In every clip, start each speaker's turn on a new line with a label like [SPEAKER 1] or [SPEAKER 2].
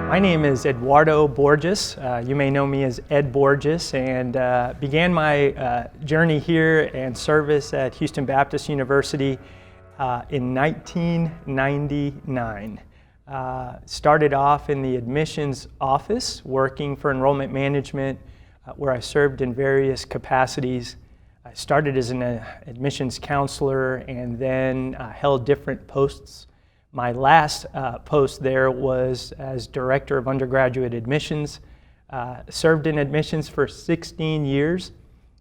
[SPEAKER 1] My name is Eduardo Borges. You may know me as Ed Borges, and began my journey here and service at Houston Baptist University in 1999. Started off in the admissions office, working for enrollment management, where I served in various capacities. I started as an admissions counselor and then held different posts. My last post there was as Director of Undergraduate Admissions. Served in admissions for 16 years,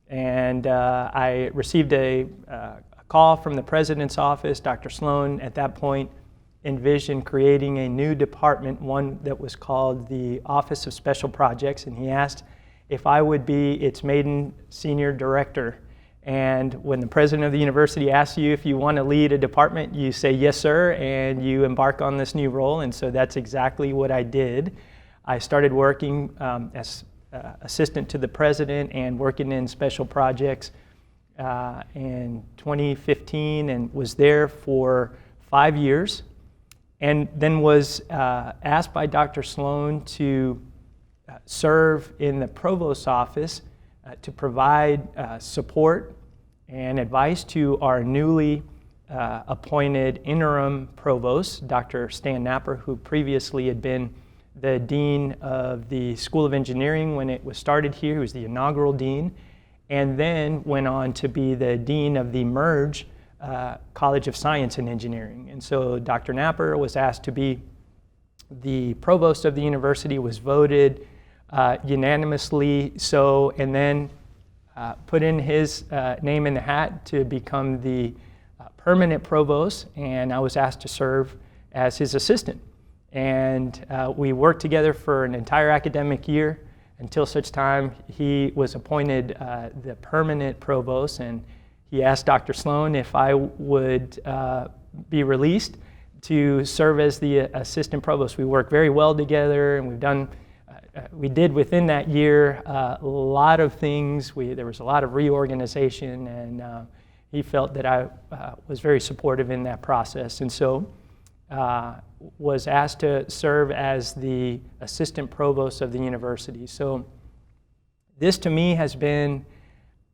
[SPEAKER 1] and I received a call from the President's office. Dr. Sloan, at that point, envisioned creating a new department, one that was called the Office of Special Projects, and he asked if I would be its maiden senior director. And when the president of the university asks you if you want to lead a department, you say yes, sir, and you embark on this new role. And so that's exactly what I did. I started working as assistant to the president and working in special projects in 2015, and was there for 5 years. And then was asked by Dr. Sloan to serve in the provost's office to provide support and advice to our newly appointed interim provost, Dr. Stan Napper, who previously had been the dean of the School of Engineering when it was started here. He was the inaugural dean, and then went on to be the dean of the Merge College of Science and Engineering. And so Dr. Napper was asked to be the provost of the university, was voted unanimously so, and then put in his name in the hat to become the permanent provost, and I was asked to serve as his assistant. And we worked together for an entire academic year until such time he was appointed the permanent provost, and he asked Dr. Sloan if I would be released to serve as the assistant provost. We worked very well together, and we did within that year a lot of things. There was a lot of reorganization, and he felt that I was very supportive in that process. And so was asked to serve as the assistant provost of the university. So this to me has been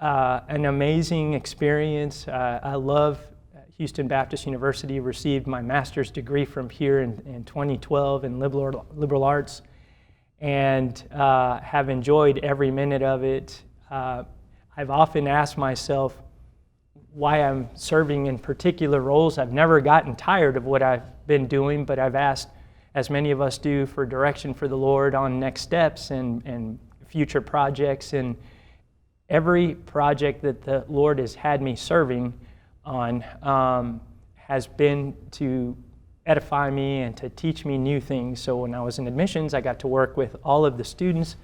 [SPEAKER 1] an amazing experience. I love Houston Baptist University. Received my master's degree from here in 2012 in liberal arts, and have enjoyed every minute of it. I've often asked myself why I'm serving in particular roles. I've never gotten tired of what I've been doing, but I've asked, as many of us do, for direction for the Lord on next steps and future projects. And every project that the Lord has had me serving on has been to edify me and to teach me new things. So when I was in admissions, I got to work with all of the students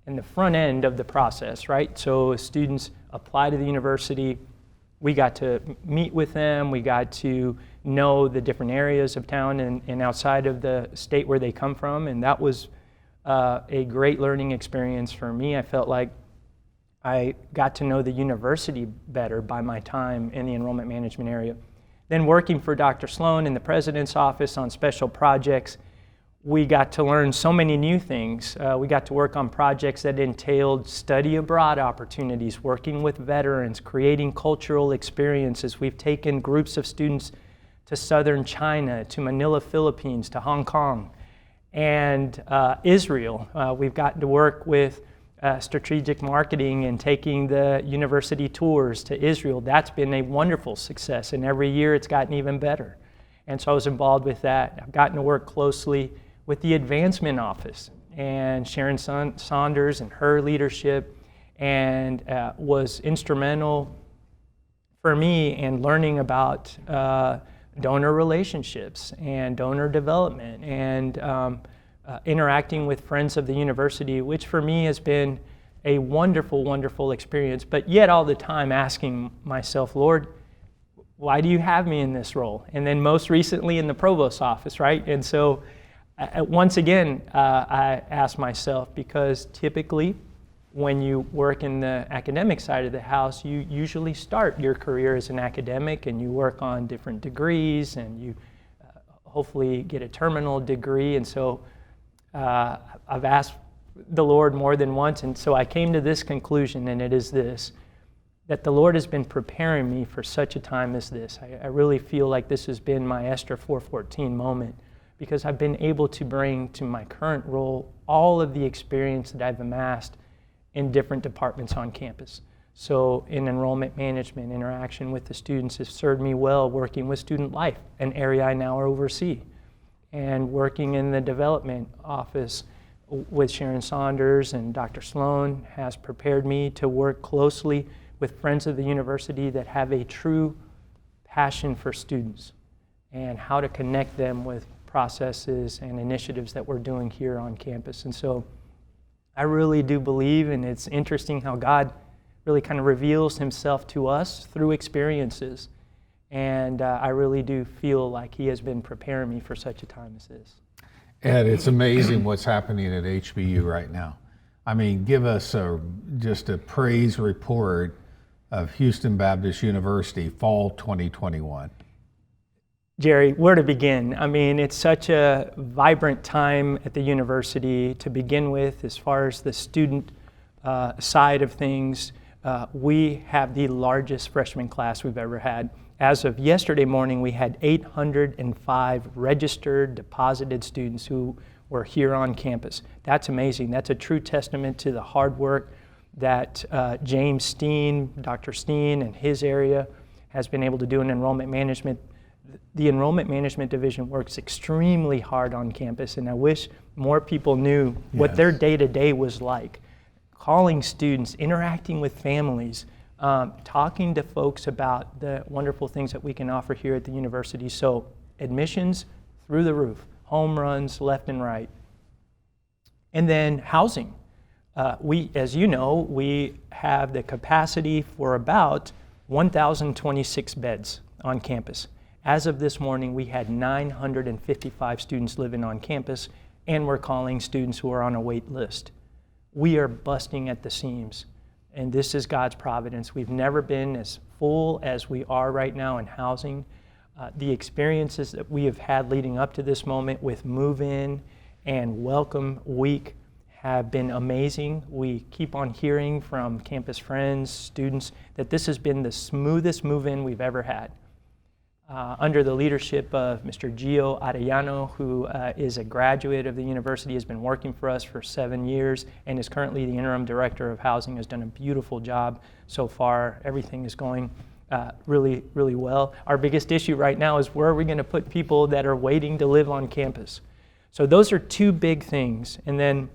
[SPEAKER 1] in the front end of the process, right? So as students apply to the university, we got to meet with them, we got to know the different areas of town and outside of the state where they come from, and that was a great learning experience for me. I felt like I got to know the university better by my time in the enrollment management area. Then working for Dr. Sloan in the President's office on special projects, we got to learn so many new things. We got to work on projects that entailed study abroad opportunities, working with veterans, creating cultural experiences. We've taken groups of students to southern China, to Manila, Philippines, to Hong Kong, and Israel. We've gotten to work with strategic marketing and taking the university tours to Israel. That's been a wonderful success, and every year it's gotten even better. And so I was involved with that. I've gotten to work closely with the advancement office and Sharon Saunders and her leadership, and was instrumental for me in learning about donor relationships and donor development and interacting with friends of the university, which for me has been a wonderful, wonderful experience, but yet all the time asking myself, Lord, why do you have me in this role? And then most recently in the provost's office, right? And so once again, I asked myself, because typically when you work in the academic side of the house, you usually start your career as an academic and you work on different degrees and you hopefully get a terminal degree. And so I've asked the Lord more than once, and so I came to this conclusion, and it is this, that the Lord has been preparing me for such a time as this. I really feel like this has been my Esther 4:14 moment, because I've been able to bring to my current role all of the experience that I've amassed in different departments on campus. So in enrollment management, interaction with the students has served me well, working with student life, an area I now oversee, and working in the development office with Sharon Saunders and Dr. Sloan has prepared me to work closely with friends of the university that have a true passion for students and how to connect them with processes and initiatives that we're doing here on campus. And so I really do believe, and it's interesting how God really kind of reveals himself to us through experiences. And I really do feel like he has been preparing me for such a time as this.
[SPEAKER 2] Ed, it's amazing what's happening at HBU right now. I mean, give us just a praise report of Houston Baptist University, fall 2021.
[SPEAKER 1] Jerry, where to begin? I mean, it's such a vibrant time at the university to begin with. As far as the student side of things, we have the largest freshman class we've ever had. As of yesterday morning, we had 805 registered, deposited students who were here on campus. That's amazing. That's a true testament to the hard work that James Steen, Dr. Steen, and his area has been able to do in enrollment management. The enrollment management division works extremely hard on campus, and I wish more people knew what their day-to-day was like. Calling students, interacting with families, talking to folks about the wonderful things that we can offer here at the university. So admissions through the roof, home runs left and right. And then housing. As you know, we have the capacity for about 1,026 beds on campus. As of this morning, we had 955 students living on campus, and we're calling students who are on a wait list. We are busting at the seams, and this is God's providence. We've never been as full as we are right now in housing. The experiences that we have had leading up to this moment with move-in and welcome week have been amazing. We keep on hearing from campus friends, students, that this has been the smoothest move-in we've ever had. Under the leadership of Mr. Gio Arellano, who is a graduate of the university, has been working for us for 7 years and is currently the interim director of housing, has done a beautiful job so far. Everything is going really, really well. Our biggest issue right now is where are we going to put people that are waiting to live on campus? So those are two big things. And then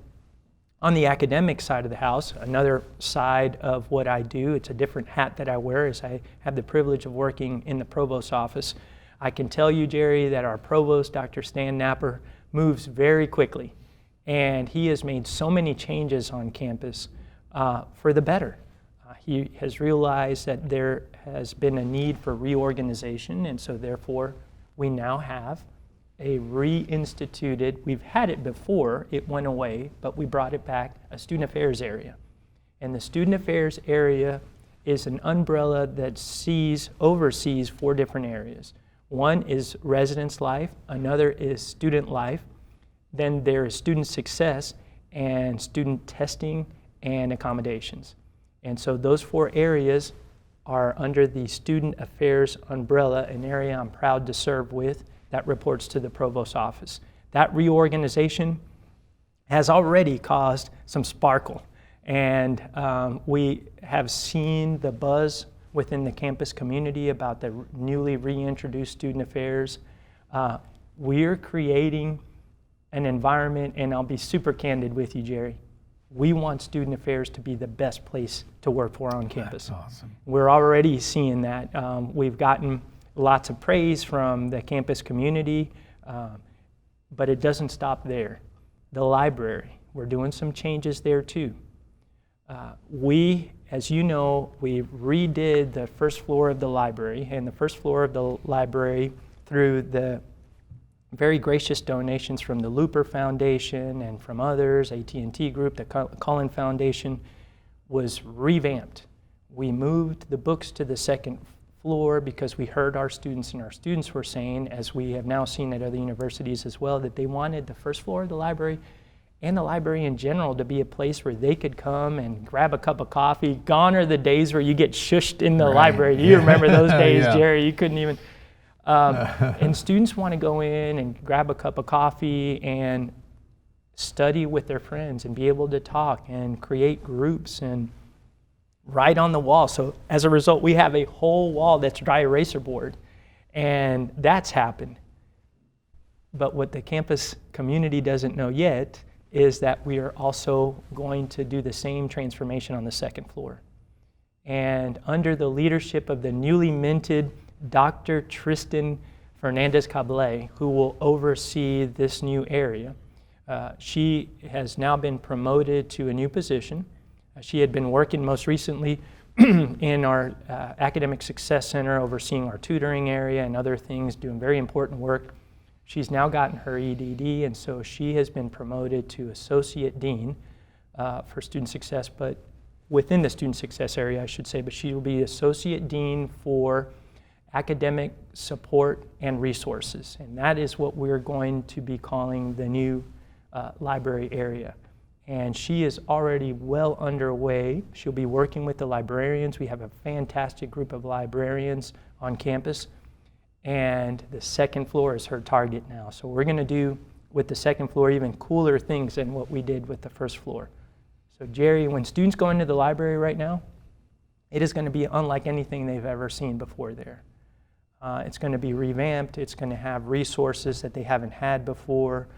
[SPEAKER 1] on the academic side of the house, another side of what I do, it's a different hat that I wear, is I have the privilege of working in the provost's office. I can tell you, Jerry, that our provost, Dr. Stan Napper, moves very quickly. And he has made so many changes on campus for the better. He has realized that there has been a need for reorganization, and so therefore we now have a reinstituted, we've had it before, it went away, but we brought it back, a student affairs area. And the student affairs area is an umbrella that oversees 4 different areas. One is residence life, another is student life, then there is student success and student testing and accommodations. And so those 4 areas are under the student affairs umbrella, an area I'm proud to serve with, that reports to the provost's office. That reorganization has already caused some sparkle, and we have seen the buzz within the campus community about the newly reintroduced student affairs. We're creating an environment, and I'll be super candid with you, Jerry. We want student affairs to be the best place to work for on campus.
[SPEAKER 2] That's awesome.
[SPEAKER 1] We're already seeing that. We've gotten lots of praise from the campus community, but it doesn't stop there. The library, we're doing some changes there too. As you know, we redid the first floor of the library, and the first floor of the library, through the very gracious donations from the Looper Foundation and from others, AT&T Group, the Cullen Foundation, was revamped. We moved the books to the second floor because we heard our students, and our students were saying, as we have now seen at other universities as well, that they wanted the first floor of the library and the library in general to be a place where they could come and grab a cup of coffee. Gone are the days where you get shushed in the library. You remember those days,
[SPEAKER 2] Yeah.
[SPEAKER 1] Jerry? You couldn't even. And students want to go in and grab a cup of coffee and study with their friends and be able to talk and create groups and write on the wall. So as a result, we have a whole wall that's dry eraser board, and that's happened. But what the campus community doesn't know yet is that we are also going to do the same transformation on the second floor. And under the leadership of the newly minted Dr. Tristan Fernandez-Cablet, who will oversee this new area, she has now been promoted to a new position. She had been working most recently in our Academic Success Center, overseeing our tutoring area and other things, doing very important work. She's now gotten her EDD, and so she has been promoted to Associate Dean for Student Success, but within the Student Success area, I should say, but she will be Associate Dean for Academic Support and Resources, and that is what we're going to be calling the new library area. And she is already well underway. She'll be working with the librarians. We have a fantastic group of librarians on campus, and the second floor is her target now. So we're going to do with the second floor even cooler things than what we did with the first floor. So Jerry, when students go into the library right now, it is going to be unlike anything they've ever seen before there. It's going to be revamped. It's going to have resources that they haven't had before,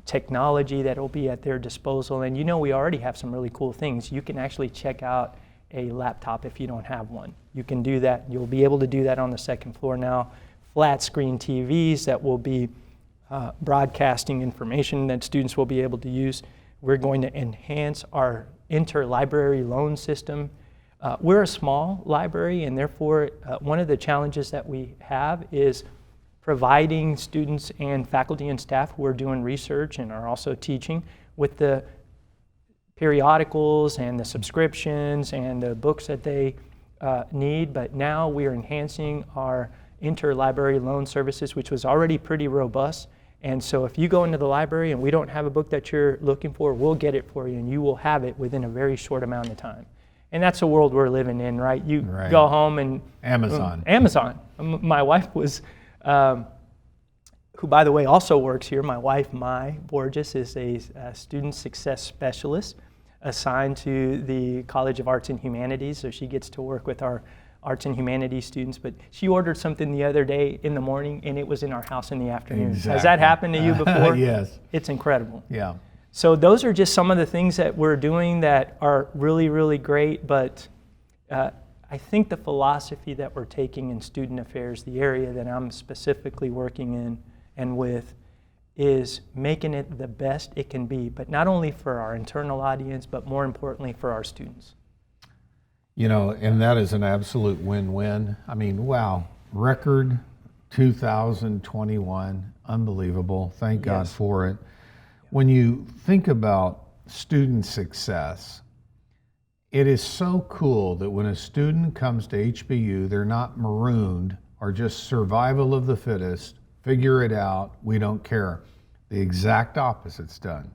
[SPEAKER 1] technology that will be at their disposal. And you know, we already have some really cool things. You can actually check out a laptop if you don't have one. You can do that. You'll be able to do that on the second floor now. Flat screen TVs that will be broadcasting information that students will be able to use. We're going to enhance our interlibrary loan system. We're a small library, and therefore one of the challenges that we have is providing students and faculty and staff who are doing research and are also teaching with the periodicals and the subscriptions and the books that they need. But now we are enhancing our interlibrary loan services, which was already pretty robust. And so if you go into the library and we don't have a book that you're looking for, we'll get it for you, and you will have it within a very short amount of time. And that's the world we're living in, right? You go home and
[SPEAKER 2] Amazon.
[SPEAKER 1] My wife was, who by the way also works here, my wife, Borges, is a student success specialist assigned to the College of Arts and Humanities, so she gets to work with our arts and humanities students. But she ordered something the other day in the morning, and it was in our house in the afternoon.
[SPEAKER 2] Exactly.
[SPEAKER 1] Has that happened to you before?
[SPEAKER 2] Yes.
[SPEAKER 1] It's incredible.
[SPEAKER 2] Yeah.
[SPEAKER 1] So those are just some of the things that we're doing that are really, really great, but I think the philosophy that we're taking in student affairs, the area that I'm specifically working in and with, is making it the best it can be, but not only for our internal audience, but more importantly for our students.
[SPEAKER 2] You know, and that is an absolute win-win. I mean, wow, record 2021, unbelievable. Thank God for it. When you think about student success, it is so cool that when a student comes to HBU, they're not marooned or just survival of the fittest, figure it out, we don't care. The exact opposite's done.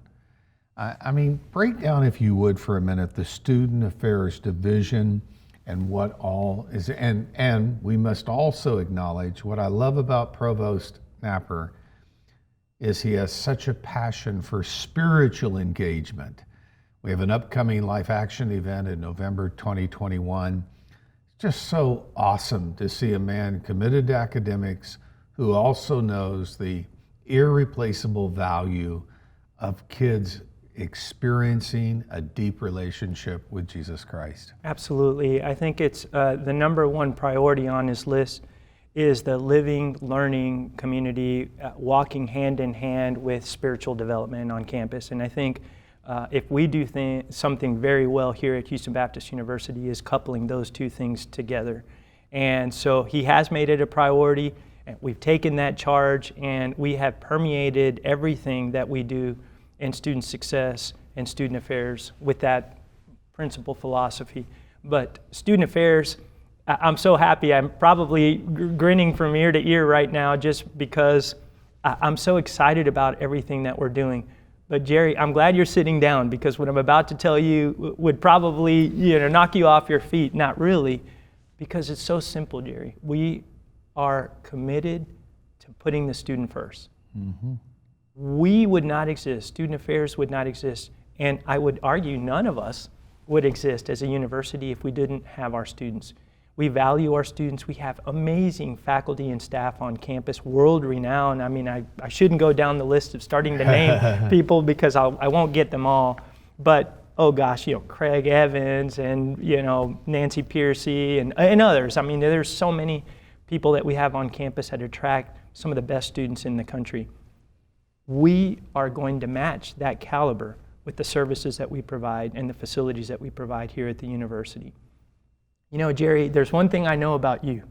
[SPEAKER 2] I mean, break down, if you would, for a minute, the Student Affairs Division and what all is, and we must also acknowledge what I love about Provost Napper is he has such a passion for spiritual engagement. We have an upcoming Life Action event in November 2021. It's just so awesome to see a man committed to academics who also knows the irreplaceable value of kids experiencing a deep relationship with Jesus Christ.
[SPEAKER 1] Absolutely. I think it's the number one priority on his list is the living, learning community walking hand in hand with spiritual development on campus. And I think if we do something very well here at Houston Baptist University is coupling those two things together. And so he has made it a priority, and we've taken that charge, and we have permeated everything that we do in student success and student affairs with that principal philosophy. But student affairs, I'm so happy. I'm probably grinning from ear to ear right now just because I'm so excited about everything that we're doing. But Jerry, I'm glad you're sitting down, because what I'm about to tell you would probably knock you off your feet. Not really, because it's so simple, Jerry. We are committed to putting the student first. Mm-hmm. We would not exist, student affairs would not exist, and I would argue none of us would exist as a university if we didn't have our students. We value our students. We have amazing faculty and staff on campus, world-renowned. I mean, I shouldn't go down the list of starting to name people, because I won't get them all. But, oh gosh, Craig Evans and, Nancy Piercy and others. I mean, there's so many people that we have on campus that attract some of the best students in the country. We are going to match that caliber with the services that we provide and the facilities that we provide here at the university. Jerry, there's one thing I know about you,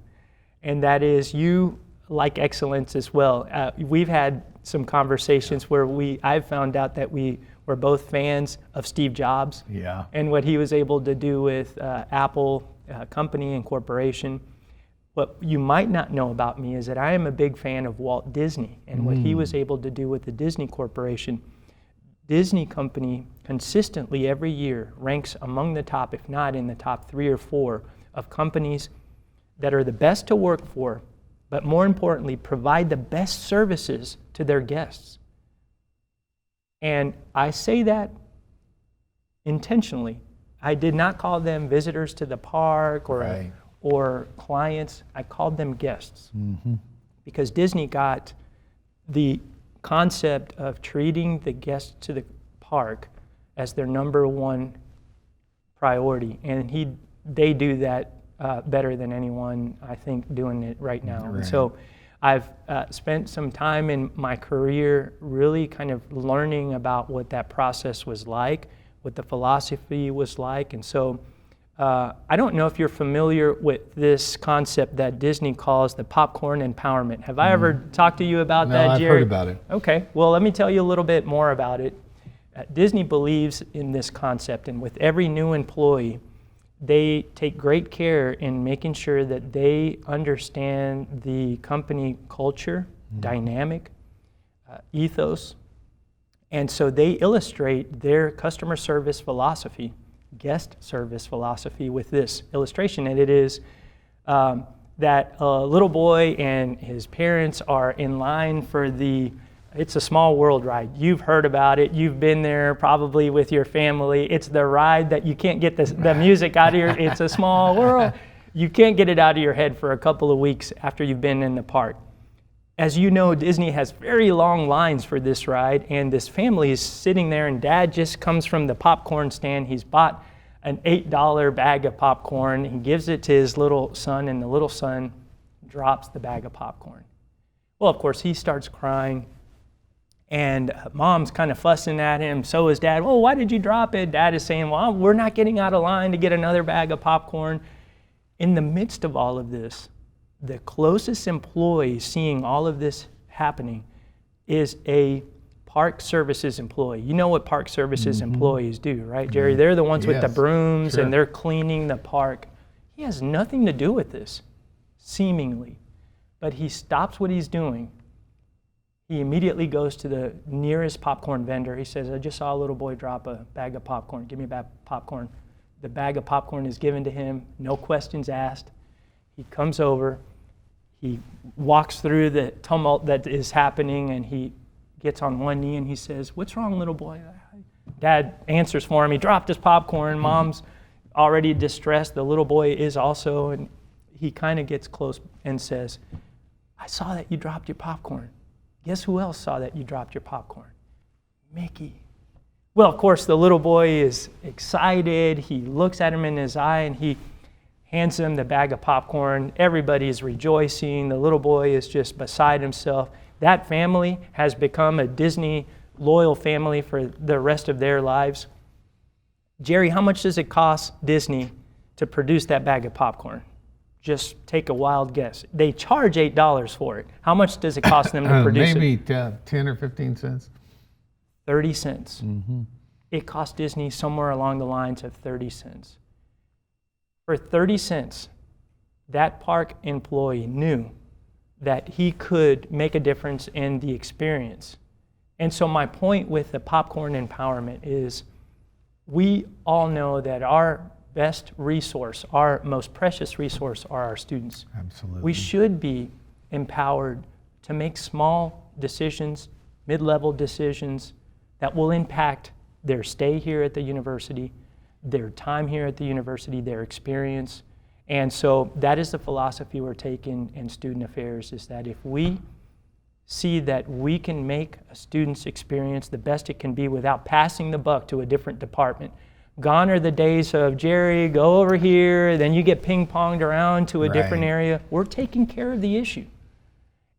[SPEAKER 1] and that is you like excellence as well. We've had some conversations where I've found out that we were both fans of Steve Jobs, and what he was able to do with Apple company and corporation. What you might not know about me is that I am a big fan of Walt Disney and what he was able to do with the Disney Corporation. Disney Company consistently every year ranks among the top, if not in the top 3 or 4, of companies that are the best to work for, but more importantly, provide the best services to their guests. And I say that intentionally. I did not call them visitors to the park or clients. I called them guests. Mm-hmm. Because Disney got the concept of treating the guests to the park as their number one priority, and they do that better than anyone, I think, doing it right now. Right. And so I've spent some time in my career really kind of learning about what that process was like, what the philosophy was like. And so I don't know if you're familiar with this concept that Disney calls the popcorn empowerment. Have I ever talked to you about that, Jerry?
[SPEAKER 2] No, I've heard about it.
[SPEAKER 1] Okay, well, let me tell you a little bit more about it. Disney believes in this concept, and with every new employee, they take great care in making sure that they understand the company culture, dynamic, ethos, and so they illustrate their customer service philosophy, guest service philosophy, with this illustration, and it is that a little boy and his parents are in line for It's a Small World ride. You've heard about it. You've been there probably with your family. It's the ride that you can't get the music out of your, It's a Small World. You can't get it out of your head for a couple of weeks after you've been in the park. As you know, Disney has very long lines for this ride, and this family is sitting there, and Dad just comes from the popcorn stand. He's bought an $8 bag of popcorn. He gives it to his little son, and the little son drops the bag of popcorn. Well, of course, he starts crying. And Mom's kind of fussing at him. So is Dad. Well, why did you drop it? Dad is saying, well, we're not getting out of line to get another bag of popcorn. In the midst of all of this, the closest employee seeing all of this happening is a park services employee. You know what park services employees do, right, Jerry? They're the ones with the brooms, and they're cleaning the park. He has nothing to do with this, seemingly. But he stops what he's doing. He immediately goes to the nearest popcorn vendor. He says, I just saw a little boy drop a bag of popcorn. Give me a bag of popcorn. The bag of popcorn is given to him, no questions asked. He comes over. He walks through the tumult that is happening, and he gets on one knee and he says, what's wrong, little boy? Dad answers for him. He dropped his popcorn. Mom's already distressed. The little boy is also, and he kind of gets close and says, I saw that you dropped your popcorn. Guess who else saw that you dropped your popcorn? Mickey. Well, of course, the little boy is excited. He looks at him in his eye, and he hands him the bag of popcorn. Everybody is rejoicing. The little boy is just beside himself. That family has become a Disney loyal family for the rest of their lives. Jerry, how much does it cost Disney to produce that bag of popcorn? Just take a wild guess. They charge $8 for it. How much does it cost them to produce
[SPEAKER 2] maybe
[SPEAKER 1] it?
[SPEAKER 2] Maybe 10 or 15 cents.
[SPEAKER 1] 30 cents. Mm-hmm. It cost Disney somewhere along the lines of 30 cents. For 30 cents, that park employee knew that he could make a difference in the experience. And so my point with the popcorn empowerment is we all know that our best resource, our most precious resource are our students.
[SPEAKER 2] Absolutely.
[SPEAKER 1] We should be empowered to make small decisions, mid-level decisions that will impact their stay here at the university, their time here at the university, their experience. And so that is the philosophy we're taking in student affairs, is that if we see that we can make a student's experience the best it can be without passing the buck to a different department. Gone are the days of, Jerry, go over here, then you get ping-ponged around to a different area. We're taking care of the issue.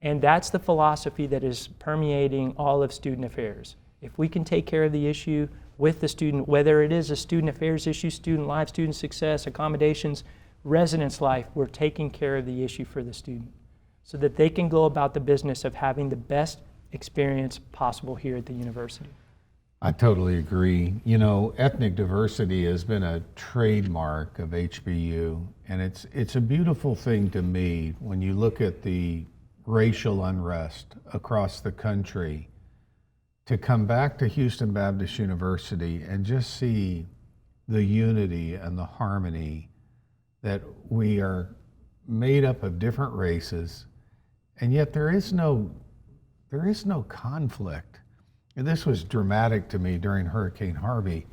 [SPEAKER 1] And that's the philosophy that is permeating all of student affairs. If we can take care of the issue with the student, whether it is a student affairs issue, student life, student success, accommodations, residence life, we're taking care of the issue for the student so that they can go about the business of having the best experience possible here at the university.
[SPEAKER 2] I totally agree. You know, ethnic diversity has been a trademark of HBU, and it's a beautiful thing to me when you look at the racial unrest across the country, to come back to Houston Baptist University and just see the unity and the harmony that we are made up of different races, and yet there is no conflict. And this was dramatic to me during Hurricane Harvey,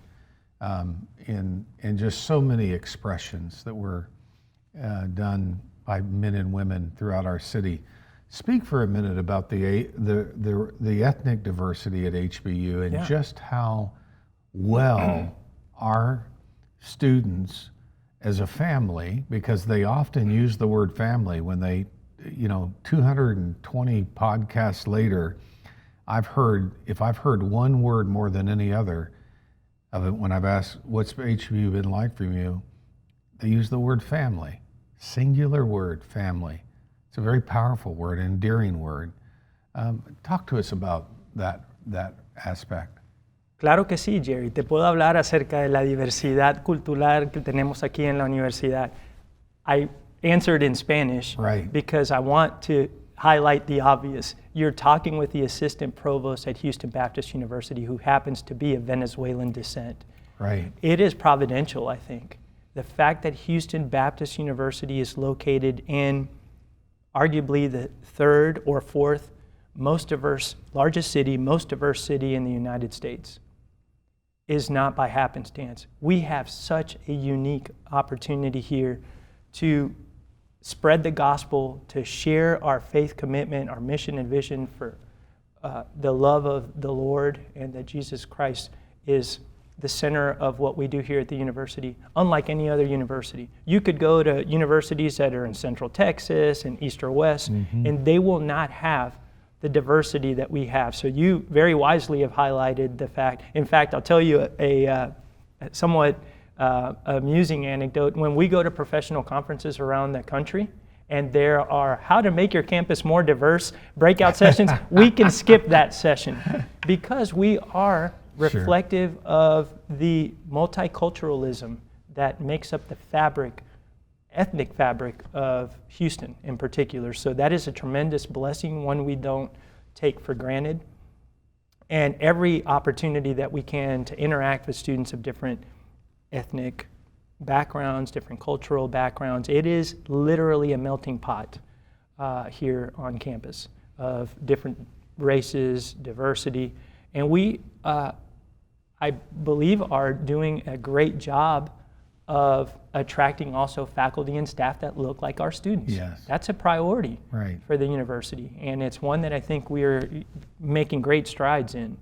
[SPEAKER 2] in just so many expressions that were done by men and women throughout our city. Speak for a minute about the ethnic diversity at HBU and just how well our students as a family, because they often use the word family when they, 220 podcasts later, if I've heard one word more than any other of it when I've asked, what's HBU been like for you? They use the word family, singular word, family. It's a very powerful word, endearing word. Talk to us about that aspect.
[SPEAKER 1] Claro que sí, Jerry. Te puedo hablar acerca de la diversidad cultural que tenemos aquí en la universidad. I answered in Spanish because I want to highlight the obvious. You're talking with the Assistant Provost at Houston Baptist University, who happens to be of Venezuelan descent.
[SPEAKER 2] Right.
[SPEAKER 1] It is providential, I think. The fact that Houston Baptist University is located in arguably the third or fourth most diverse city in the United States is not by happenstance. We have such a unique opportunity here to spread the gospel, to share our faith commitment, our mission and vision for the love of the Lord, and that Jesus Christ is the center of what we do here at the university, unlike any other university. You could go to universities that are in Central Texas and East or West, and they will not have the diversity that we have. So you very wisely have highlighted the fact. In fact, I'll tell you a somewhat amusing anecdote. When we go to professional conferences around the country, and there are how to make your campus more diverse breakout sessions, we can skip that session because we are reflective of the multiculturalism that makes up the ethnic fabric of Houston in particular. So that is a tremendous blessing, one we don't take for granted. And every opportunity that we can to interact with students of different ethnic backgrounds, different cultural backgrounds, it is literally a melting pot here on campus of different races, diversity. And we, I believe, are doing a great job of attracting also faculty and staff that look like our students.
[SPEAKER 2] Yes.
[SPEAKER 1] That's a priority for the university, and it's one that I think we are making great strides in.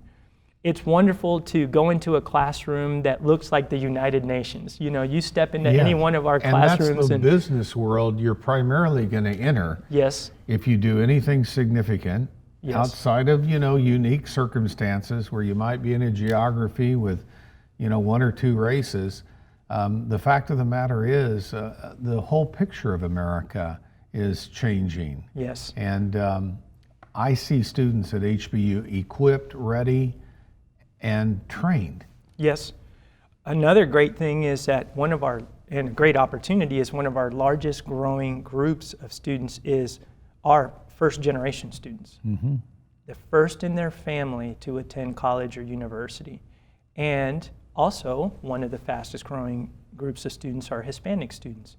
[SPEAKER 1] It's wonderful to go into a classroom that looks like the United Nations. You know, you step into any one of our classrooms.
[SPEAKER 2] And that's the business world you're primarily going to enter.
[SPEAKER 1] Yes.
[SPEAKER 2] If you do anything significant outside of, unique circumstances where you might be in a geography with, one or two races. The fact of the matter is the whole picture of America is changing.
[SPEAKER 1] Yes.
[SPEAKER 2] And I see students at HBU equipped, ready, and trained.
[SPEAKER 1] Yes. Another great thing is that and a great opportunity is one of our largest growing groups of students is our first generation students. the first in their family to attend college or university. And also, one of the fastest growing groups of students are Hispanic students.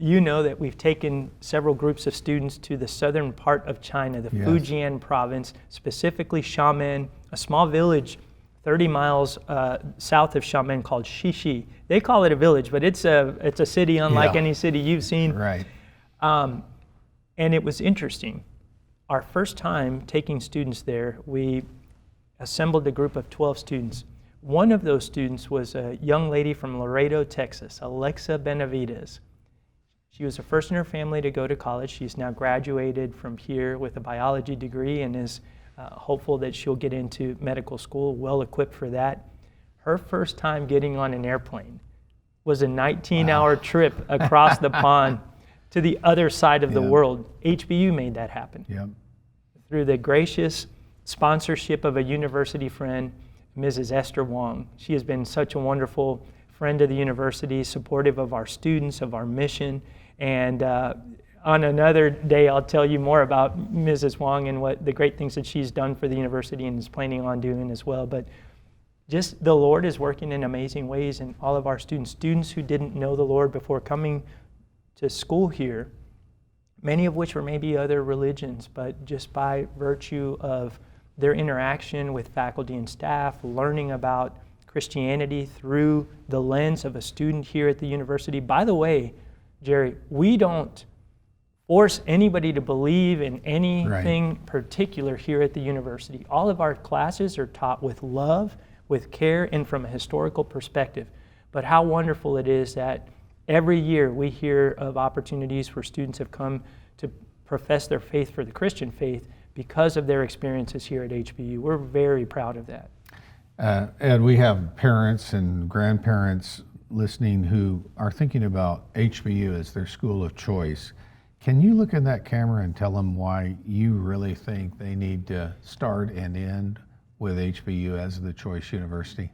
[SPEAKER 1] You know that we've taken several groups of students to the southern part of China, the Fujian province, specifically Xiamen, a small village 30 miles south of Xiamen called Xixi. They call it a village, but it's a city unlike any city you've seen.
[SPEAKER 2] Right.
[SPEAKER 1] And it was interesting. Our first time taking students there, we assembled a group of 12 students. One of those students was a young lady from Laredo, Texas, Alexa Benavides. She was the first in her family to go to college. She's now graduated from here with a biology degree and is hopeful that she'll get into medical school, well equipped for that. Her first time getting on an airplane was a 19-hour trip across the pond to the other side of the world. HBU made that happen. Through the gracious sponsorship of a university friend, Mrs. Esther Wong. She has been such a wonderful friend of the university, supportive of our students, of our mission. And on another day, I'll tell you more about Mrs. Wong and what the great things that she's done for the university and is planning on doing as well. But just the Lord is working in amazing ways in all of our students who didn't know the Lord before coming to school here, many of which were maybe other religions, but just by virtue of their interaction with faculty and staff, learning about Christianity through the lens of a student here at the university. By the way, Jerry, we don't force anybody to believe in anything particular here at the university. All of our classes are taught with love, with care, and from a historical perspective. But how wonderful it is that every year we hear of opportunities where students have come to profess their faith for the Christian faith because of their experiences here at HBU. We're very proud of that.
[SPEAKER 2] Ed, we have parents and grandparents listening who are thinking about HBU as their school of choice. Can you look in that camera and tell them why you really think they need to start and end with HBU as the choice university?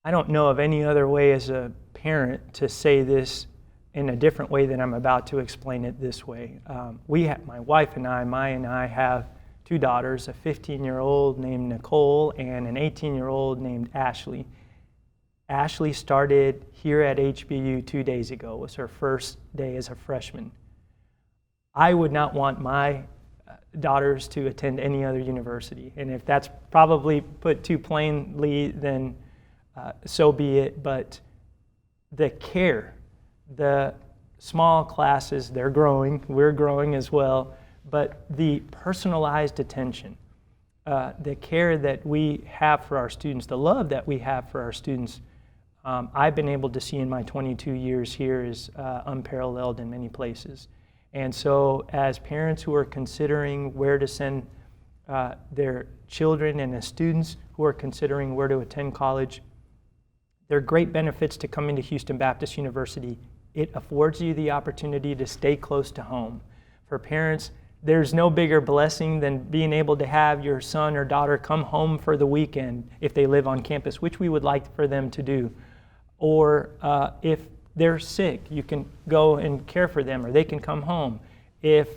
[SPEAKER 1] I don't know of any other way as a parent to say this in a different way than I'm about to explain it this way. My wife and I have two daughters, a 15-year-old named Nicole and an 18-year-old named Ashley. Ashley started here at HBU 2 days ago. It was her first day as a freshman. I would not want my daughters to attend any other university. And if that's probably put too plainly, then so be it. But the care, the small classes, they're growing, we're growing as well, but the personalized attention, the care that we have for our students, the love that we have for our students, I've been able to see in my 22 years here is unparalleled in many places. And so as parents who are considering where to send their children and as students who are considering where to attend college, there are great benefits to coming to Houston Baptist University. It affords you the opportunity to stay close to home. For parents, there's no bigger blessing than being able to have your son or daughter come home for the weekend if they live on campus, which we would like for them to do. Or if they're sick, you can go and care for them, or they can come home. If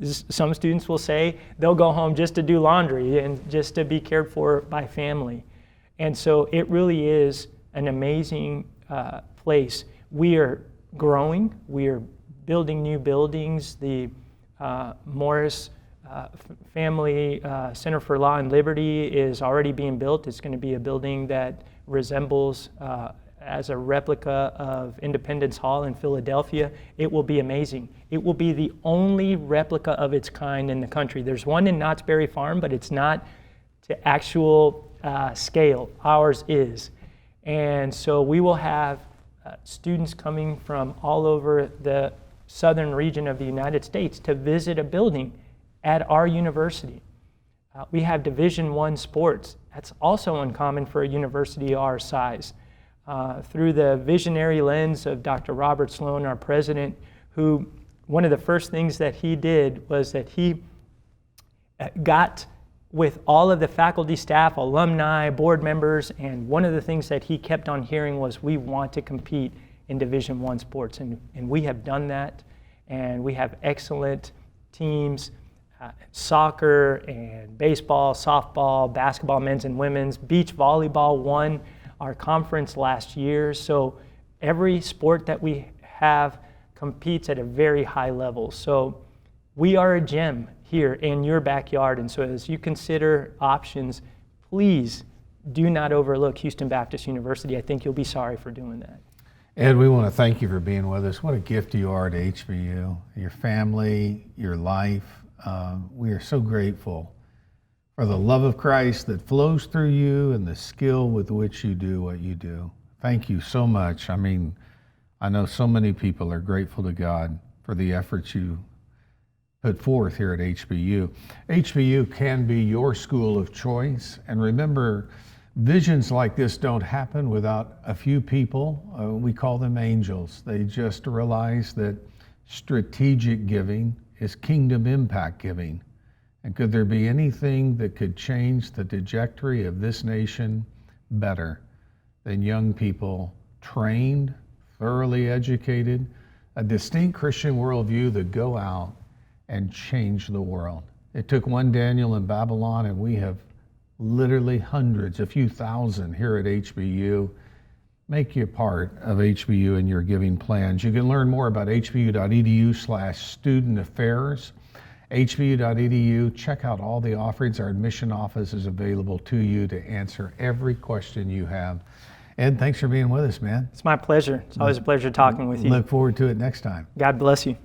[SPEAKER 1] some students will say they'll go home just to do laundry and just to be cared for by family. And so it really is an amazing place. We are growing. We are building new buildings. The Morris Family Center for Law and Liberty is already being built. It's going to be a building that resembles as a replica of Independence Hall in Philadelphia. It will be amazing. It will be the only replica of its kind in the country. There's one in Knott's Berry Farm, but it's not to actual scale. Ours is. And so we will have students coming from all over the southern region of the United States to visit a building at our university. We have Division I sports. That's also uncommon for a university our size. Through the visionary lens of Dr. Robert Sloan, our president, who one of the first things that he did was that he got with all of the faculty, staff, alumni, board members, and one of the things that he kept on hearing was, we want to compete in Division I sports. And we have done that, and we have excellent teams, soccer and baseball, softball, basketball, men's and women's. Beach volleyball won our conference last year. So every sport that we have competes at a very high level. So we are a gem here in your backyard. And so as you consider options, please do not overlook Houston Baptist University. I think you'll be sorry for doing that.
[SPEAKER 2] Ed, we want to thank you for being with us. What a gift you are to HBU, your family, your life. We are so grateful for the love of Christ that flows through you and the skill with which you do what you do. Thank you so much. I mean, I know so many people are grateful to God for the efforts you put forth here at HBU. HBU can be your school of choice. And remember, visions like this don't happen without a few people. We call them angels. They just realize that strategic giving is kingdom impact giving. And could there be anything that could change the trajectory of this nation better than young people trained, thoroughly educated, a distinct Christian worldview that go out and change the world? It took one Daniel in Babylon, and we have literally hundreds, a few thousand here at HBU. Make you part of HBU in your giving plans. You can learn more about hbu.edu/student affairs. hbu.edu, check out all the offerings. Our admission office is available to you to answer every question you have. Ed, thanks for being with us, man.
[SPEAKER 1] It's my pleasure. It's always a pleasure talking with you.
[SPEAKER 2] Look forward to it next time.
[SPEAKER 1] God bless you.